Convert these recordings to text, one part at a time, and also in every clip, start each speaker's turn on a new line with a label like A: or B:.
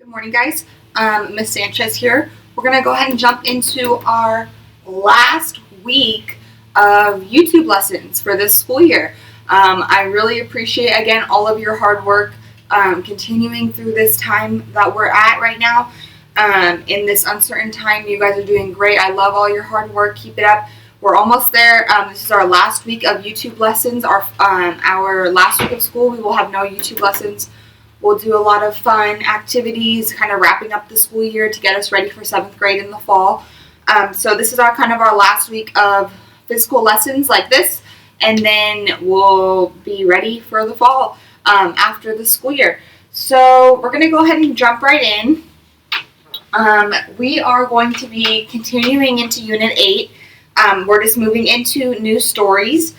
A: Good morning, guys. Miss Sanchez here. We're going to go ahead and jump into our last week of YouTube lessons for this school year. I really appreciate, again, all of your hard work continuing through this time that we're at right now. In this uncertain time, you guys are doing great. I love all your hard work. Keep it up. We're almost there. This is our last week of YouTube lessons. Our last week of school, we will have no YouTube lessons. We'll do a lot of fun activities, kind of wrapping up the school year to get us ready for 7th grade in the fall. So this is our last week of physical lessons like this, and then we'll be ready for the fall after the school year. So we're going to go ahead and jump right in. We are going to be continuing into Unit 8. We're just moving into new stories.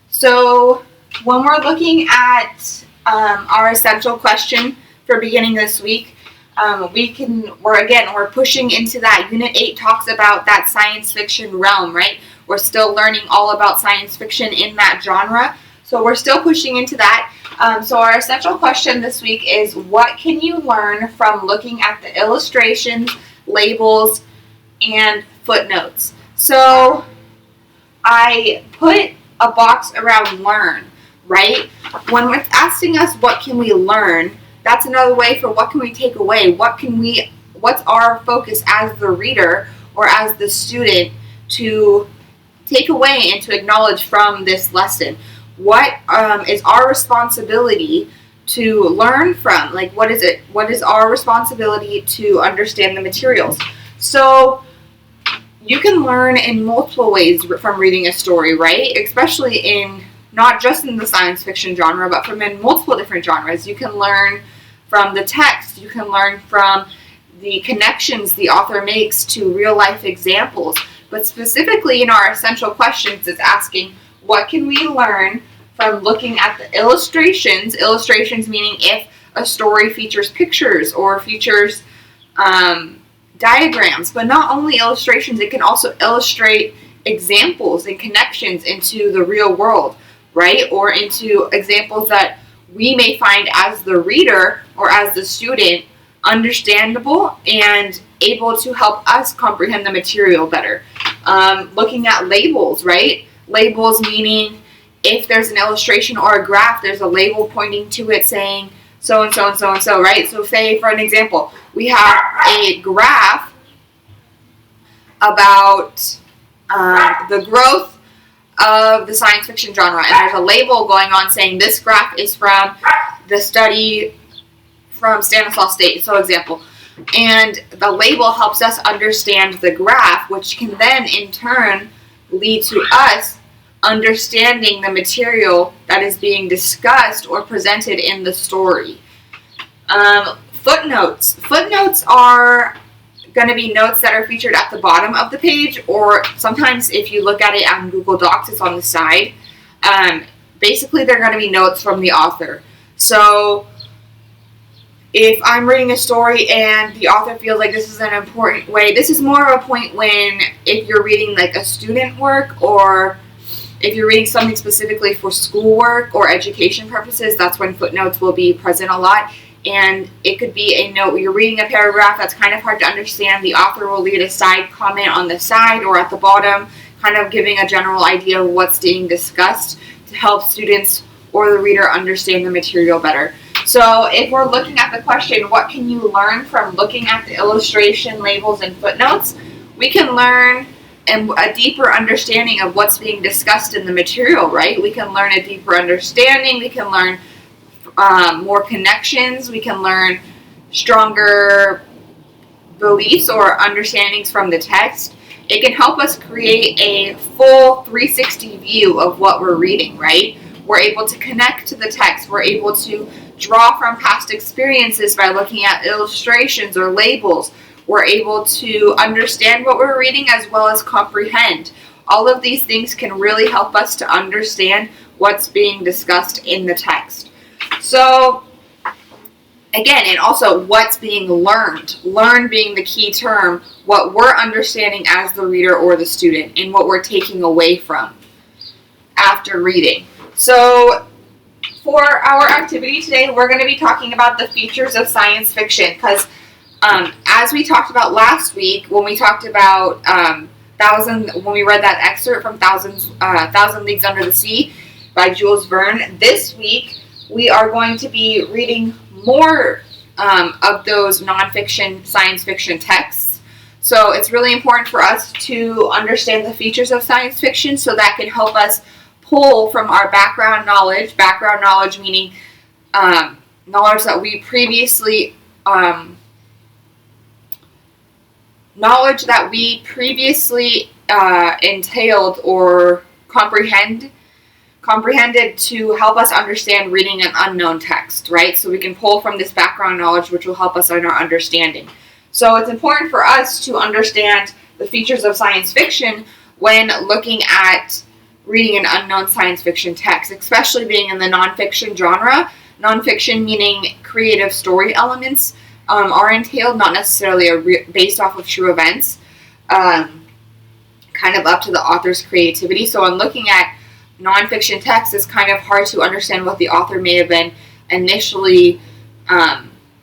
A: So when we're looking at our essential question for beginning this week, we're pushing into that. Unit 8 talks about that science fiction realm, right? We're still learning all about science fiction in that genre, so we're still pushing into that. So our essential question this week is, what can you learn from looking at the illustrations, labels, and footnotes? So I put a box around learn, right? When it's asking us what can we learn, that's another way for what can we take away? What's our focus as the reader or as the student to take away and to acknowledge from this lesson? What is our responsibility to learn from? Like, what is our responsibility to understand the materials? So you can learn in multiple ways from reading a story, right? Especially in not just in the science fiction genre, but from in multiple different genres. You can learn from the text. You can learn from the connections the author makes to real life examples. But specifically in our essential questions, it's asking, what can we learn from looking at the illustrations? Illustrations meaning if a story features pictures or features diagrams, but not only illustrations, it can also illustrate examples and connections into the real world, right? Or into examples that we may find as the reader or as the student understandable and able to help us comprehend the material better. Looking at labels, right? Labels meaning if there's an illustration or a graph, there's a label pointing to it saying so and so and so and so, right? So say, for an example, we have a graph about the growth of the science fiction genre, and there's a label going on saying this graph is from the study from Stanislaus State, so example. And the label helps us understand the graph, which can then in turn lead to us understanding the material that is being discussed or presented in the story. Footnotes. Footnotes are going to be notes that are featured at the bottom of the page, or sometimes if you look at it on Google Docs, it's on the side. Basically, they're going to be notes from the author. So if I'm reading a story and the author feels like this is an important way, this is more of a point when if you're reading like a student work, or if you're reading something specifically for schoolwork or education purposes, that's when footnotes will be present a lot. And it could be a note. You're reading a paragraph that's kind of hard to understand. The author will leave a side comment on the side or at the bottom, kind of giving a general idea of what's being discussed to help students or the reader understand the material better. So if we're looking at the question, what can you learn from looking at the illustration, labels, and footnotes? We can learn a deeper understanding of what's being discussed in the material, right? We can learn a deeper understanding. We can learn more connections. We can learn stronger beliefs or understandings from the text. It can help us create a full 360 view of what we're reading, right? We're able to connect to the text. We're able to draw from past experiences by looking at illustrations or labels. We're able to understand what we're reading as well as comprehend. All of these things can really help us to understand what's being discussed in the text. So, again, and also what's being learned. Learn being the key term, what we're understanding as the reader or the student, and what we're taking away from after reading. So, for our activity today, we're going to be talking about the features of science fiction, because As we talked about last week, when we talked about when we read that excerpt from Thousand Leagues Under the Sea by Jules Verne, this week we are going to be reading more of those nonfiction science fiction texts. So it's really important for us to understand the features of science fiction so that can help us pull from our background knowledge meaning knowledge that we previously entailed or comprehended to help us understand reading an unknown text, right? So we can pull from this background knowledge, which will help us in our understanding. So it's important for us to understand the features of science fiction when looking at reading an unknown science fiction text, especially being in the nonfiction genre. Nonfiction meaning creative story elements are entailed, not necessarily based off of true events, kind of up to the author's creativity. So when looking at nonfiction text, it's kind of hard to understand what the author may have been initially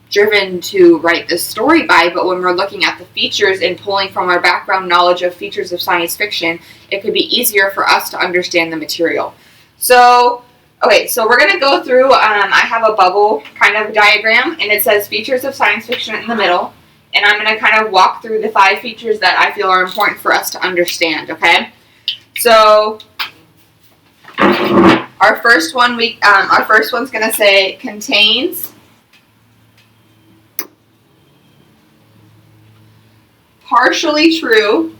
A: driven to write this story by, but when we're looking at the features and pulling from our background knowledge of features of science fiction, it could be easier for us to understand the material. So, okay, so we're going to go through, I have a bubble kind of diagram, and it says features of science fiction in the middle, and I'm going to kind of walk through the 5 features that I feel are important for us to understand, okay? So, our first one's going to say contains partially true,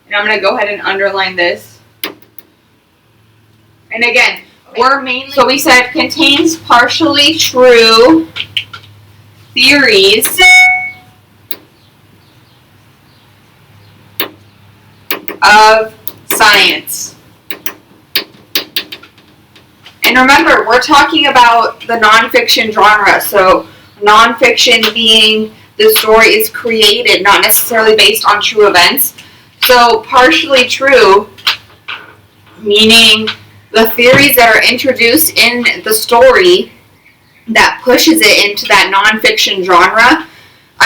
A: and I'm going to go ahead and underline this. And again, so we said contains partially true theories of science. And remember, we're talking about the nonfiction genre, so nonfiction being the story is created, not necessarily based on true events. So partially true, meaning the theories that are introduced in the story that pushes it into that nonfiction genre,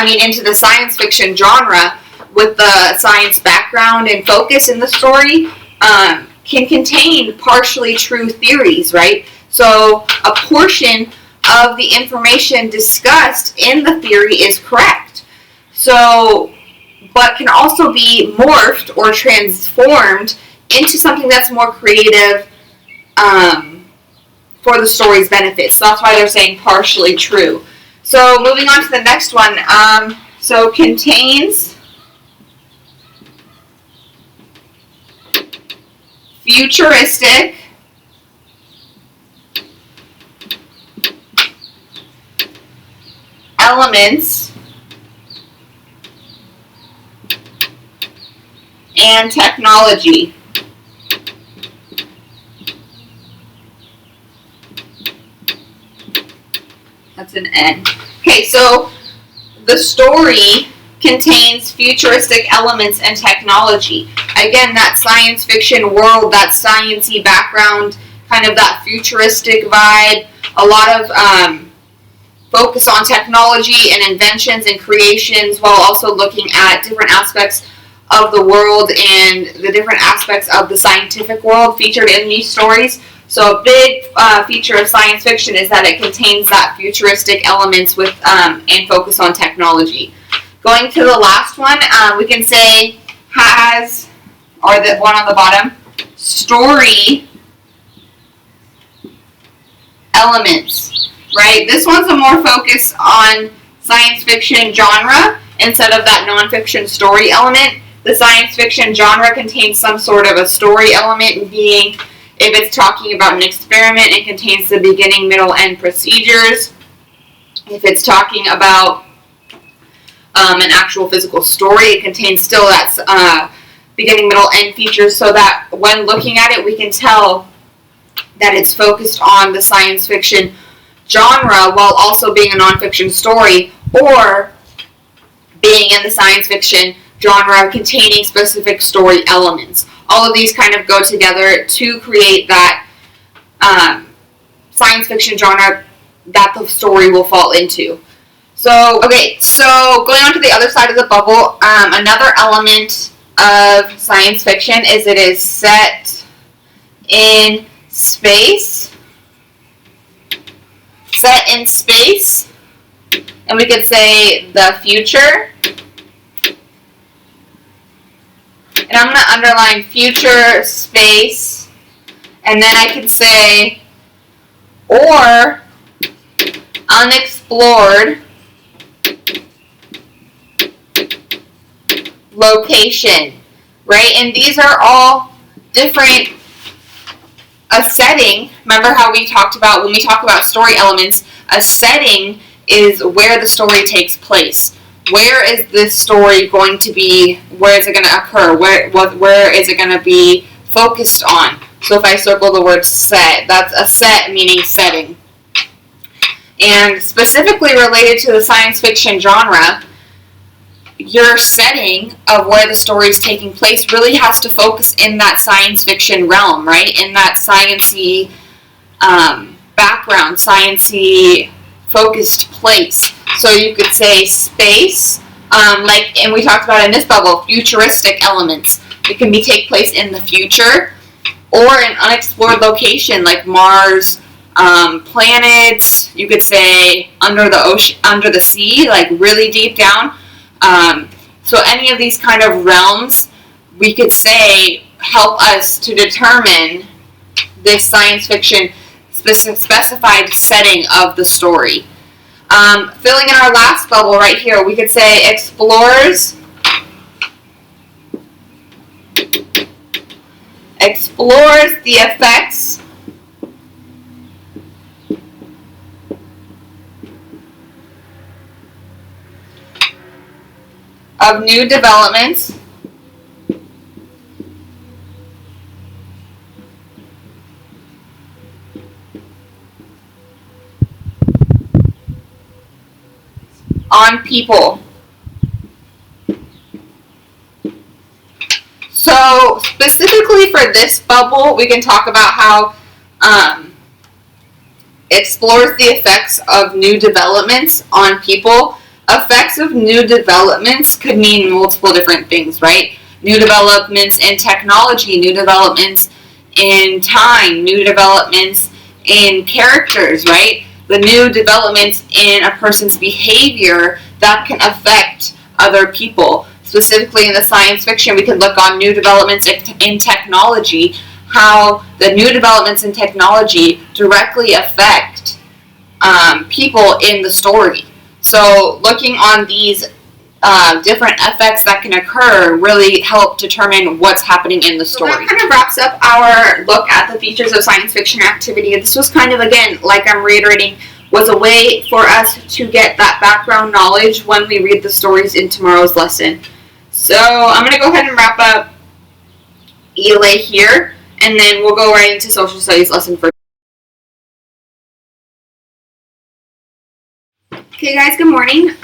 A: into the science fiction genre with the science background and focus in the story, can contain partially true theories, right? So a portion of the information discussed in the theory is correct. So, but can also be morphed or transformed into something that's more creative for the story's benefit. So that's why they're saying partially true. So moving on to the next one. So contains futuristic elements and technology. That's an N. Okay, so the story contains futuristic elements and technology. Again, that science fiction world, that science-y background, kind of that futuristic vibe, a lot of focus on technology and inventions and creations while also looking at different aspects of the world and the different aspects of the scientific world featured in these stories. So a big feature of science fiction is that it contains that futuristic elements with and focus on technology. Going to the last one, we can say has, or the one on the bottom, story elements, right? This one's a more focus on science fiction genre instead of that nonfiction story element. The science fiction genre contains some sort of a story element, being if it's talking about an experiment, it contains the beginning, middle, end procedures. If it's talking about an actual physical story, it contains still that beginning, middle, end features, so that when looking at it, we can tell that it's focused on the science fiction genre while also being a nonfiction story, or being in the science fiction genre containing specific story elements. All of these kind of go together to create that science fiction genre that the story will fall into. So, okay, so going on to the other side of the bubble, another element of science fiction is it is set in space. Set in space, and we could say the future. And I'm going to underline future space, and then I can say or unexplored location, right? And these are all different, a setting. Remember how we talked about when we talk about story elements, a setting is where the story takes place. Where is this story going to be? Where is it going to occur? Where is it going to be focused on? So if I circle the word set, that's a set meaning setting. And specifically related to the science fiction genre, your setting of where the story is taking place really has to focus in that science fiction realm, right? In that science-y background, science-y focused place. So you could say space, and we talked about in this bubble, futuristic elements. It can take place in the future, or an unexplored location like Mars, planets. You could say under the ocean, under the sea, like really deep down. So any of these kind of realms, we could say, help us to determine this science fiction specified setting of the story. Filling in our last bubble right here, we could say explores the effects of new developments on people. So specifically for this bubble, we can talk about how explores the effects of new developments on people. Effects of new developments could mean multiple different things, right? New developments in technology, new developments in time, new developments in characters, right? The new developments in a person's behavior that can affect other people. Specifically in the science fiction, we can look on new developments in technology, how the new developments in technology directly affect people in the story. So looking on these different effects that can occur really help determine what's happening in the story. So that kind of wraps up our look at the features of science fiction activity. This was kind of, again, like I'm reiterating, was a way for us to get that background knowledge when we read the stories in tomorrow's lesson. So I'm going to go ahead and wrap up ELA here, and then we'll go right into social studies lesson for. Okay guys, good morning.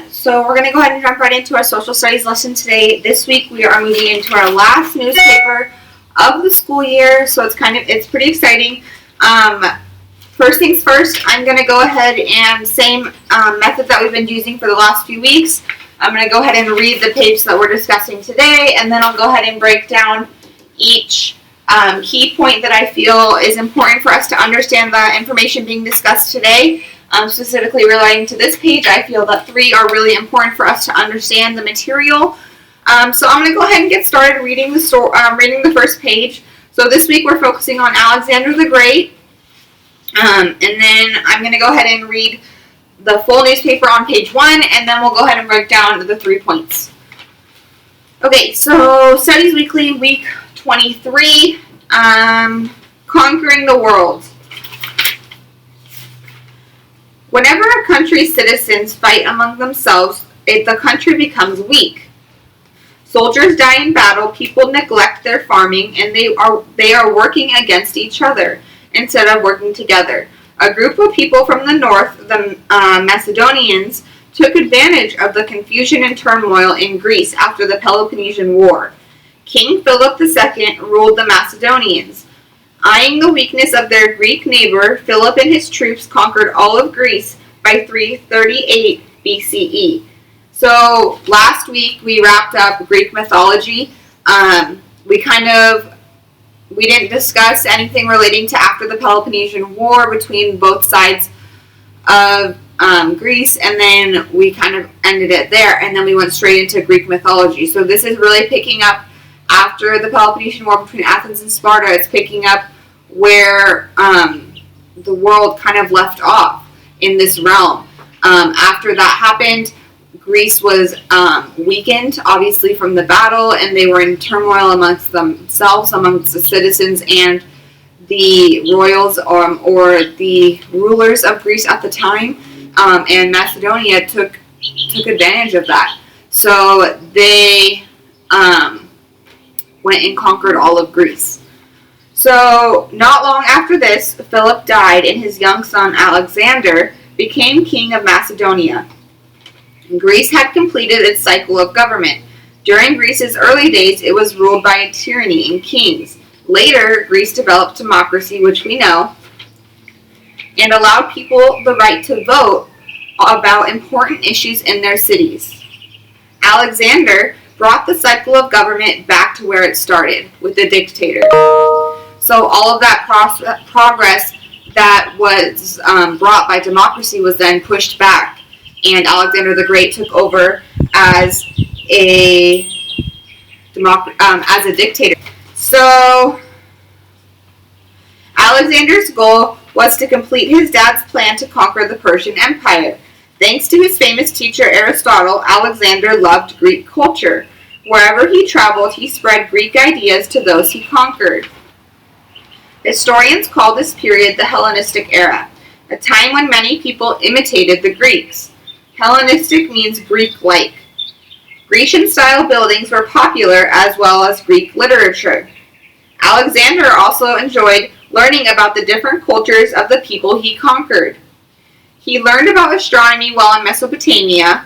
A: So we're going to go ahead and jump right into our social studies lesson today. This week we are moving into our last newspaper of the school year, so it's pretty exciting. First things first, I'm going to go ahead and same method that we've been using for the last few weeks. I'm going to go ahead and read the page that we're discussing today, and then I'll go ahead and break down each key point that I feel is important for us to understand the information being discussed today. Specifically relating to this page, I feel that 3 are really important for us to understand the material. So I'm going to go ahead and get started reading the first page. So this week we're focusing on Alexander the Great. And then I'm going to go ahead and read the full newspaper on page 1, and then we'll go ahead and break down the 3 points. Okay, so Studies Weekly, week 23, Conquering the World. Whenever a country's citizens fight among themselves, the country becomes weak. Soldiers die in battle, people neglect their farming, and they are working against each other instead of working together. A group of people from the north, the Macedonians, took advantage of the confusion and turmoil in Greece after the Peloponnesian War. King Philip II ruled the Macedonians. Eyeing the weakness of their Greek neighbor, Philip and his troops conquered all of Greece by 338 BCE. So last week we wrapped up Greek mythology. We didn't discuss anything relating to after the Peloponnesian War between both sides of Greece, and then we kind of ended it there, and then we went straight into Greek mythology. So this is really picking up after the Peloponnesian War between Athens and Sparta. It's picking up where the world kind of left off in this realm. After that happened, Greece was weakened, obviously, from the battle, and they were in turmoil amongst themselves, amongst the citizens and the royals or the rulers of Greece at the time. And Macedonia took advantage of that. So they went and conquered all of Greece. So not long after this, Philip died, and his young son Alexander became king of Macedonia. Greece had completed its cycle of government. During Greece's early days, it was ruled by a tyranny and kings. Later, Greece developed democracy, which we know, and allowed people the right to vote about important issues in their cities. Alexander brought the cycle of government back to where it started, with a dictator. So all of that progress that was brought by democracy was then pushed back, and Alexander the Great took over as a dictator. So Alexander's goal was to complete his dad's plan to conquer the Persian Empire. Thanks to his famous teacher Aristotle, Alexander loved Greek culture. Wherever he traveled, he spread Greek ideas to those he conquered. Historians call this period the Hellenistic era, a time when many people imitated the Greeks. Hellenistic means Greek-like. Grecian-style buildings were popular, as well as Greek literature. Alexander also enjoyed learning about the different cultures of the people he conquered. He learned about astronomy while in Mesopotamia,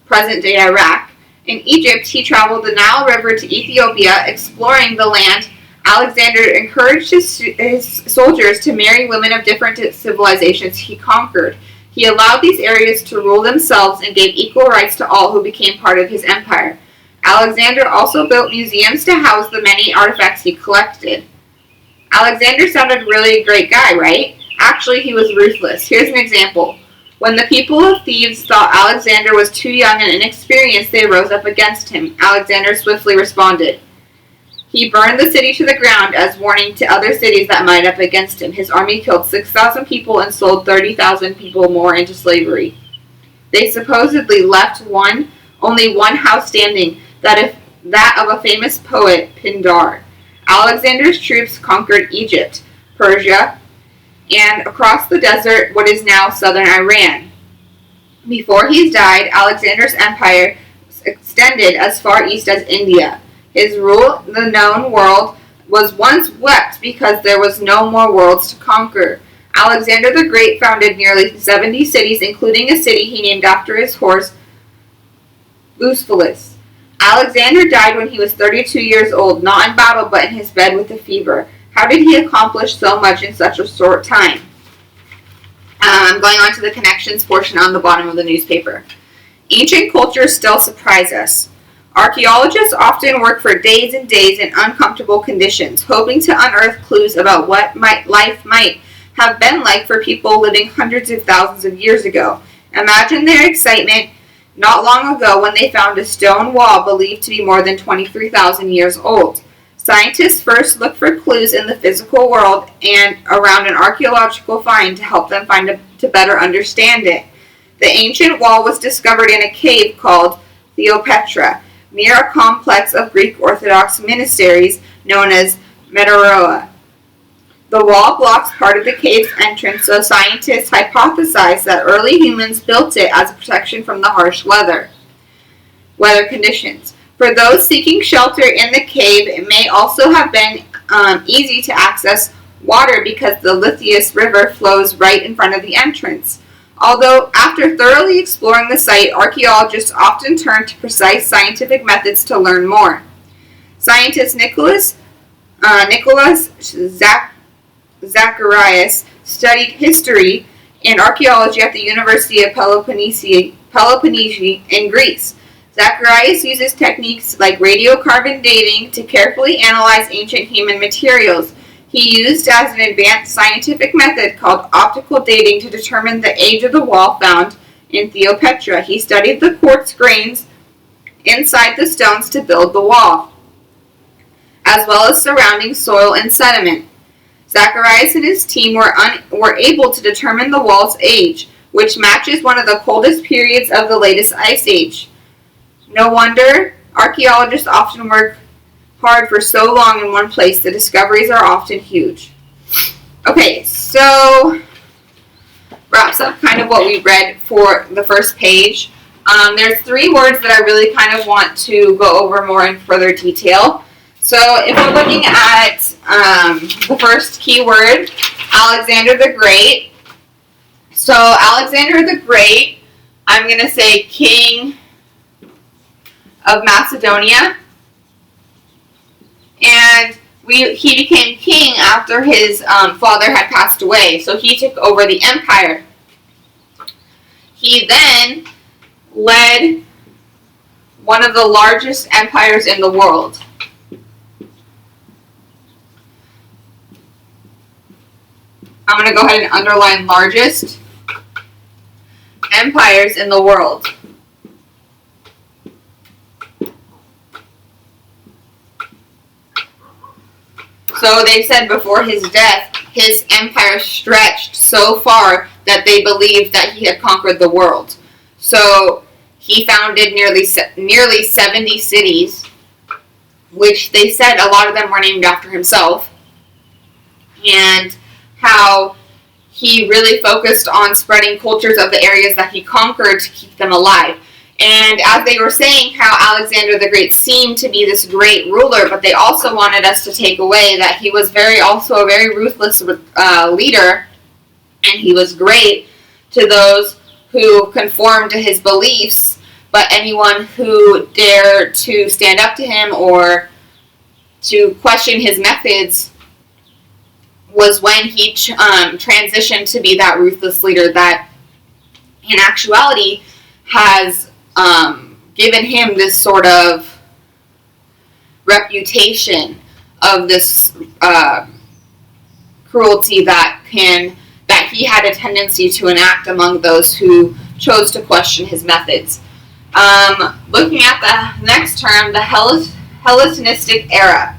A: present-day Iraq. In Egypt, he traveled the Nile River to Ethiopia, exploring the land. Alexander encouraged his soldiers to marry women of different civilizations he conquered. He allowed these areas to rule themselves and gave equal rights to all who became part of his empire. Alexander also built museums to house the many artifacts he collected. Alexander sounded really a great guy, right? Actually, he was ruthless. Here's an example. When the people of Thebes thought Alexander was too young and inexperienced, they rose up against him. Alexander swiftly responded. He burned the city to the ground as warning to other cities that might up against him. His army killed 6,000 people and sold 30,000 people more into slavery. They supposedly left only one house standing, that of a famous poet, Pindar. Alexander's troops conquered Egypt, Persia, and across the desert, what is now southern Iran. Before he died, Alexander's empire extended as far east as India. His rule in the known world was once wept because there was no more worlds to conquer. Alexander the Great founded nearly 70 cities, including a city he named after his horse, Busphilus. Alexander died when he was 32 years old, not in battle but in his bed with a fever. How did he accomplish so much in such a short time? I'm going on to the connections portion on the bottom of the newspaper. Ancient cultures still surprise us. Archaeologists often work for days and days in uncomfortable conditions, hoping to unearth clues about what life might have been like for people living hundreds of thousands of years ago. Imagine their excitement not long ago when they found a stone wall believed to be more than 23,000 years old. Scientists first look for clues in the physical world and around an archaeological find to help them to better understand it. The ancient wall was discovered in a cave called Theopetra, near a complex of Greek Orthodox monasteries known as Metaroa. The wall blocks part of the cave's entrance, so scientists hypothesize that early humans built it as a protection from the harsh weather conditions. For those seeking shelter in the cave, it may also have been easy to access water because the Lithius River flows right in front of the entrance. Although, after thoroughly exploring the site, archaeologists often turn to precise scientific methods to learn more. Scientist Nicholas Sanchez-Freas studied history and archaeology at the University of Peloponnese in Greece. Sanchez-Freas uses techniques like radiocarbon dating to carefully analyze ancient human materials. He used as an advanced scientific method called optical dating to determine the age of the wall found in Theopetra. He studied the quartz grains inside the stones to build the wall, as well as surrounding soil and sediment. Sanchez and his team were able to determine the wall's age, which matches one of the coldest periods of the latest ice age. No wonder archaeologists often work hard for so long in one place. The discoveries are often huge. Okay, so wraps up kind of what we read for the first page. There's 3 words that I really kind of want to go over more in further detail. So if we're looking at the first keyword, Alexander the Great. So Alexander the Great, I'm going to say king of Macedonia. And he became king after his father had passed away. So he took over the empire. He then led one of the largest empires in the world. I'm going to go ahead and underline largest empires in the world. So they said before his death, his empire stretched so far that they believed that he had conquered the world. So he founded nearly 70 cities, which they said a lot of them were named after himself, and how he really focused on spreading cultures of the areas that he conquered to keep them alive. And as they were saying how Alexander the Great seemed to be this great ruler, but they also wanted us to take away that he was also a very ruthless leader, and he was great to those who conformed to his beliefs, but anyone who dared to stand up to him or to question his methods was when he transitioned to be that ruthless leader that in actuality has given him this sort of reputation of this cruelty that he had a tendency to enact among those who chose to question his methods. Looking at the next term, the Hellenistic era.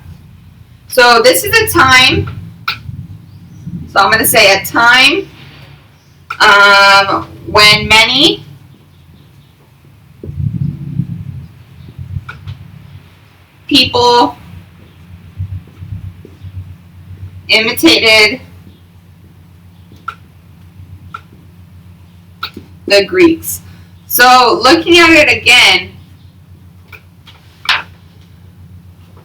A: So this is a time, so I'm going to say a time when many people imitated the Greeks. So looking at it again,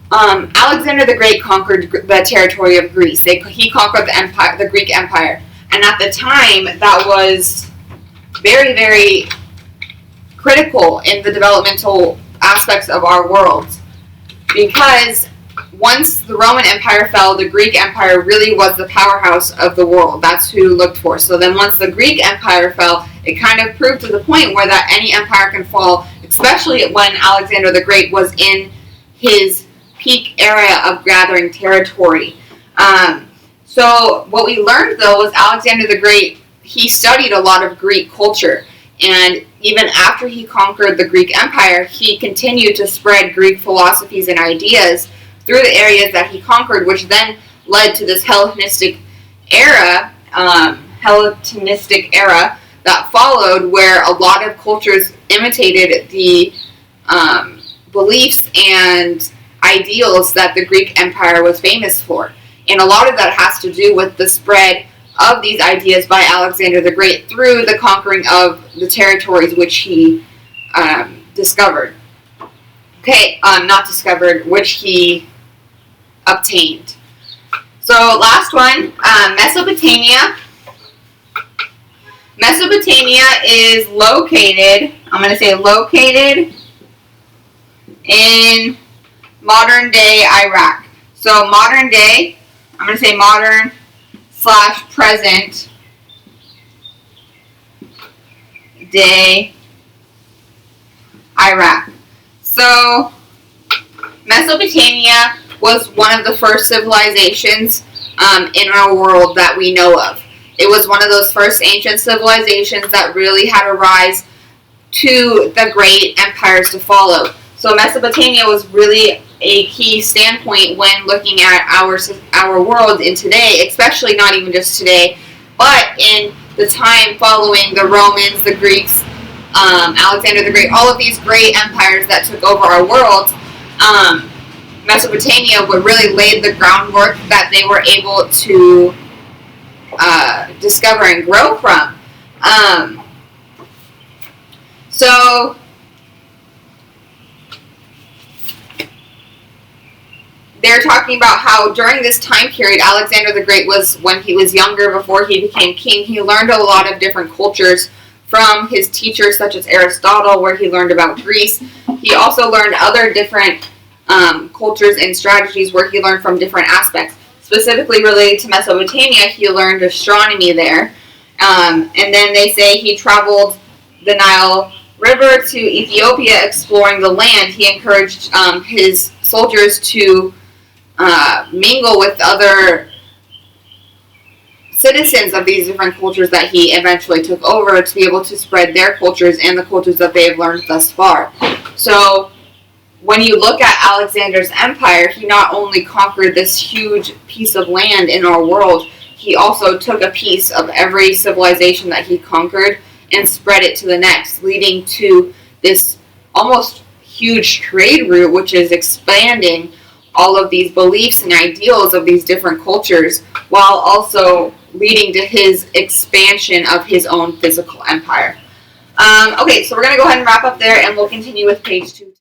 A: Alexander the Great conquered the territory of Greece. He conquered the Greek Empire. And at the time, that was very, very critical in the developmental aspects of our world. Because once the Roman Empire fell, the Greek Empire really was the powerhouse of the world. That's who looked for. So then once the Greek Empire fell, it kind of proved to the point where that any empire can fall, especially when Alexander the Great was in his peak area of gathering territory. So what we learned, though, was Alexander the Great, he studied a lot of Greek culture. And even after he conquered the Greek Empire, he continued to spread Greek philosophies and ideas through the areas that he conquered, which then led to this Hellenistic era that followed, where a lot of cultures imitated the beliefs and ideals that the Greek Empire was famous for. And a lot of that has to do with the spread of these ideas by Alexander the Great through the conquering of the territories which he discovered. Okay, not discovered, which he obtained. So last one, Mesopotamia. Mesopotamia is located, I'm going to say located in modern day Iraq. So modern day, I'm going to say modern / present day Iraq. So Mesopotamia was one of the first civilizations in our world that we know of. It was one of those first ancient civilizations that really had a rise to the great empires to follow. So Mesopotamia was really a key standpoint when looking at our world in today, especially not even just today, but in the time following the Romans, the Greeks, Alexander the Great, all of these great empires that took over our world. Mesopotamia would really lay the groundwork that they were able to discover and grow from. So they're talking about how during this time period, Alexander the Great was when he was younger, before he became king, he learned a lot of different cultures from his teachers such as Aristotle, where he learned about Greece. He also learned other different cultures and strategies where he learned from different aspects. Specifically related to Mesopotamia, he learned astronomy there. And then they say he traveled the Nile River to Ethiopia exploring the land. He encouraged his soldiers to mingle with other citizens of these different cultures that he eventually took over to be able to spread their cultures and the cultures that they have learned thus far. So when you look at Alexander's empire, he not only conquered this huge piece of land in our world, he also took a piece of every civilization that he conquered and spread it to the next, leading to this almost huge trade route, which is expanding all of these beliefs and ideals of these different cultures, while also leading to his expansion of his own physical empire. Okay, so we're going to go ahead and wrap up there, and we'll continue with page 2.